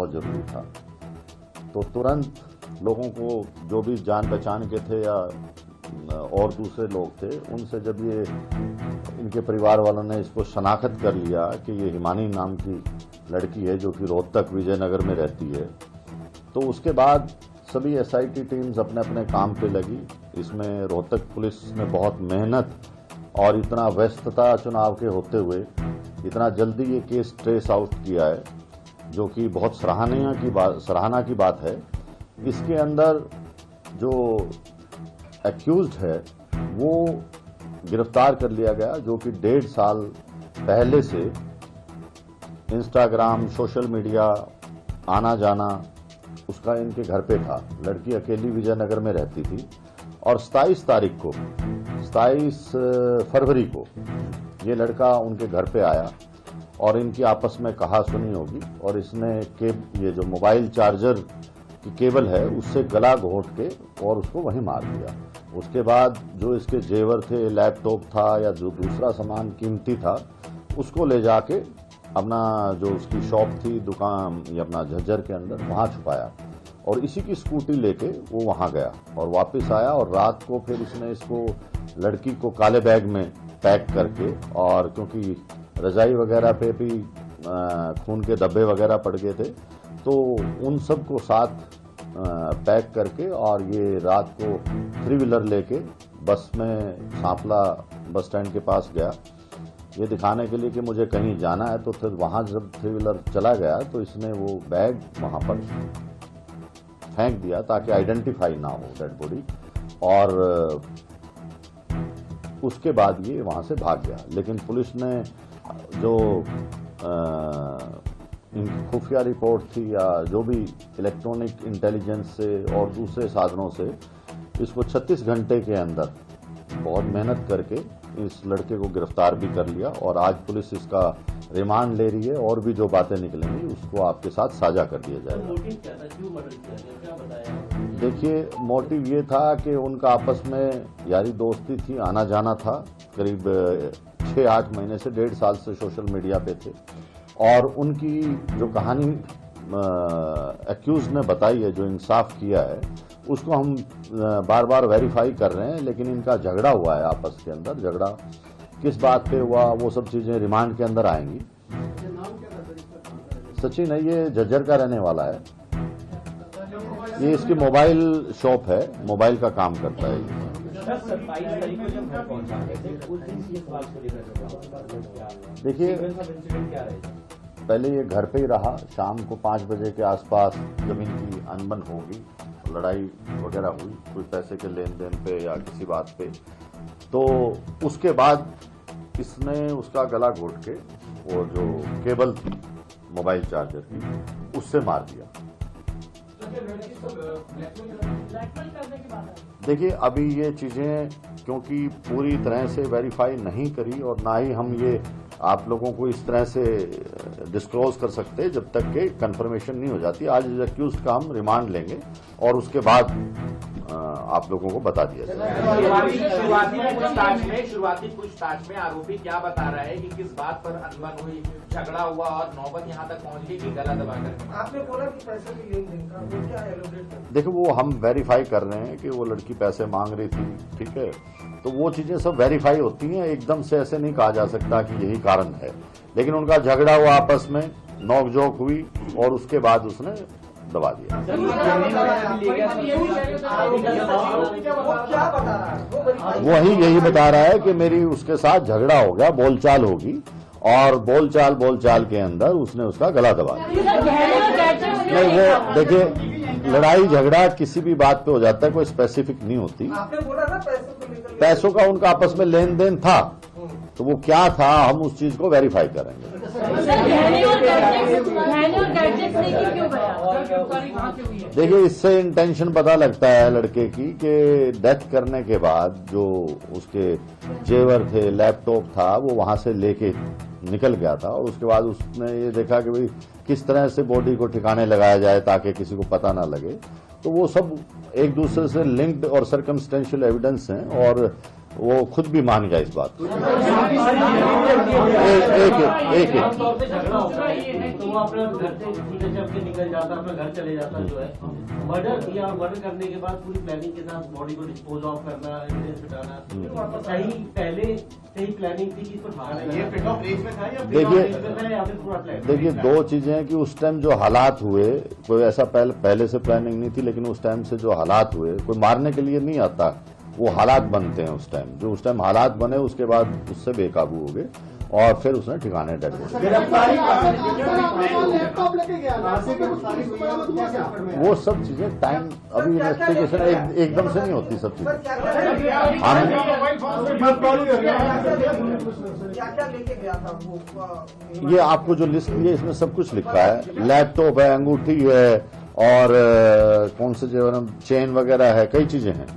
बहुत जरूरी था। तो तुरंत लोगों को, जो भी जान पहचान के थे या और दूसरे लोग थे, उनसे जब ये इनके परिवार वालों ने इसको शनाख्त कर लिया कि ये हिमानी नाम की लड़की है जो कि रोहतक विजयनगर में रहती है, तो उसके बाद सभी एसआईटी टीम्स अपने अपने काम पे लगी। इसमें रोहतक पुलिस ने बहुत मेहनत और इतना व्यस्तता चुनाव के होते हुए इतना जल्दी ये केस ट्रेस आउट किया है, जो कि बहुत सराहना की बात है। इसके अंदर जो एक्यूज्ड है वो गिरफ्तार कर लिया गया, जो कि 1.5 साल पहले से इंस्टाग्राम, सोशल मीडिया आना जाना उसका इनके घर पे था। लड़की अकेली विजयनगर में रहती थी और 27 फरवरी को ये लड़का उनके घर पे आया और इनकी आपस में कहा सुनी होगी, और इसने ये जो मोबाइल चार्जर की केबल है उससे गला घोंट के और उसको वहीं मार दिया। उसके बाद जो इसके जेवर थे, लैपटॉप था या जो दूसरा सामान कीमती था, उसको ले जाके अपना जो उसकी शॉप थी, दुकान या अपना झज्जर के अंदर, वहां छुपाया और इसी की स्कूटी लेके वो वहां गया और वापस आया। और रात को फिर इसने इसको, लड़की को काले बैग में पैक करके, और क्योंकि रजाई वगैरह पे भी खून के धब्बे वगैरह पड़ गए थे, तो उन सब को साथ पैक करके और ये रात को 3 व्हीलर लेके बस में सांपला बस स्टैंड के पास गया, ये दिखाने के लिए कि मुझे कहीं जाना है। तो फिर वहां जब 3 व्हीलर चला गया तो इसने वो बैग वहां पर फेंक दिया ताकि आइडेंटिफाई ना हो डेड बॉडी, और उसके बाद ये वहां से भाग गया। लेकिन पुलिस ने जो इनकी खुफिया रिपोर्ट थी या जो भी इलेक्ट्रॉनिक इंटेलिजेंस से और दूसरे साधनों से इसको 36 घंटे के अंदर बहुत मेहनत करके इस लड़के को गिरफ्तार भी कर लिया, और आज पुलिस इसका रिमांड ले रही है और भी जो बातें निकलेंगी उसको आपके साथ साझा कर दिया जाएगा। मोटिव क्या था, क्यों मर्डर किया गया, क्या बताया? देखिए, मोटिव ये था कि उनका आपस में यारी दोस्ती थी, आना जाना था। करीब 6-8 महीने से 1.5 साल से सोशल मीडिया पे थे, और उनकी जो कहानी एक्यूज ने बताई है, जो इंसाफ किया है, उसको हम बार बार वेरीफाई कर रहे हैं। लेकिन इनका झगड़ा हुआ है आपस के अंदर, झगड़ा किस बात पे हुआ वो सब चीजें रिमांड के अंदर आएंगी। सचिन है, ये झज्जर का रहने वाला है, ये इसकी मोबाइल शॉप है, मोबाइल का काम करता है। 27 तारीख को जब घर पहुंचा थे उस दिन किस बात को लेकर देखिए, पहले ये घर पे ही रहा। शाम को 5 बजे के आसपास जब इनकी अनबन होगी, लड़ाई वगैरह हुई कोई पैसे के लेन देन पे या किसी बात पे, तो उसके बाद इसने उसका गला घोट के वो जो केबल थी मोबाइल चार्जर की उससे मार दिया। देखिए, अभी ये चीजें क्योंकि पूरी तरह से वेरीफाई नहीं करी और ना ही हम ये आप लोगों को इस तरह से डिस्क्लोज कर सकते जब तक के कंफर्मेशन नहीं हो जाती। आज एक्यूज का हम रिमांड लेंगे और उसके बाद आप लोगों को बता दिया जाएगा। शुरुआती पूछताछ में आरोपी क्या बता रहा है कि किस बात पर अनबन हुई, झगड़ा हुआ और नौबत यहाँ तक पहुंच गई कि गला दबा कर? आपने बोला कि पैसे की लेन-देन का, वो क्या है? देखो, वो हम वेरीफाई कर रहे हैं कि वो लड़की पैसे मांग रही थी, ठीक है, तो वो चीजें सब वेरीफाई होती हैं। एकदम से ऐसे नहीं कहा जा सकता कि यही कारण है, लेकिन उनका झगड़ा हुआ, आपस में नोकझोंक हुई और उसके बाद उसने दबा दिया। वही यही बता रहा है कि मेरी उसके साथ झगड़ा हो गया, बोलचाल होगी, और बोलचाल के अंदर उसने उसका गला दबा दिया। नहीं, वो देखिए, लड़ाई झगड़ा किसी भी बात पे हो जाता है, कोई स्पेसिफिक नहीं होती। आपने बोला ना पैसों का उनका आपस में लेन देन था, तो वो क्या था हम उस चीज को वेरीफाई करेंगे। देखिए, इससे इंटेंशन पता लगता है लड़के की कि डेथ करने के बाद जो उसके जेवर थे, लैपटॉप था, वो वहां से लेके निकल गया था, और उसके बाद उसने ये देखा कि भाई किस तरह से बॉडी को ठिकाने लगाया जाए ताकि किसी को पता ना लगे। तो वो सब एक दूसरे से लिंक्ड और सर्कमस्टेंशियल एविडेंस हैं, और वो खुद भी मान गया इस बात को। एक तौर पे झगड़ा होता है तो वो अपने घर से सीधे चल के निकल जाता, अपने घर चले जाता जो है। मर्डर किया और मर्डर करने के बाद पूरी प्लानिंग के साथ बॉडी को डिस्पोज ऑफ करना, हटाना, सही पहले से ही प्लानिंग थी कि इसको ठिकाने ये पिट ऑफ रेंज में था या देखिए दो चीजें हैं कि उस टाइम जो हालात हुए, कोई ऐसा पहले से प्लानिंग नहीं थी, लेकिन उस टाइम से जो हालात हुए, कोई मारने के लिए नहीं आता, वो हालात बनते हैं उस टाइम। जो उस टाइम हालात बने उसके बाद उससे बेकाबू हो गए और फिर उसने ठिकाने डेड हो गए। वो सब चीजें टाइम, अभी इन्वेस्टिगेशन एकदम से नहीं होती सब चीजें। ये आपको जो लिस्ट दी है इसमें सब कुछ लिखा है, लैपटॉप है, अंगूठी है और कौन से जो चेन वगैरह है, कई चीजें हैं।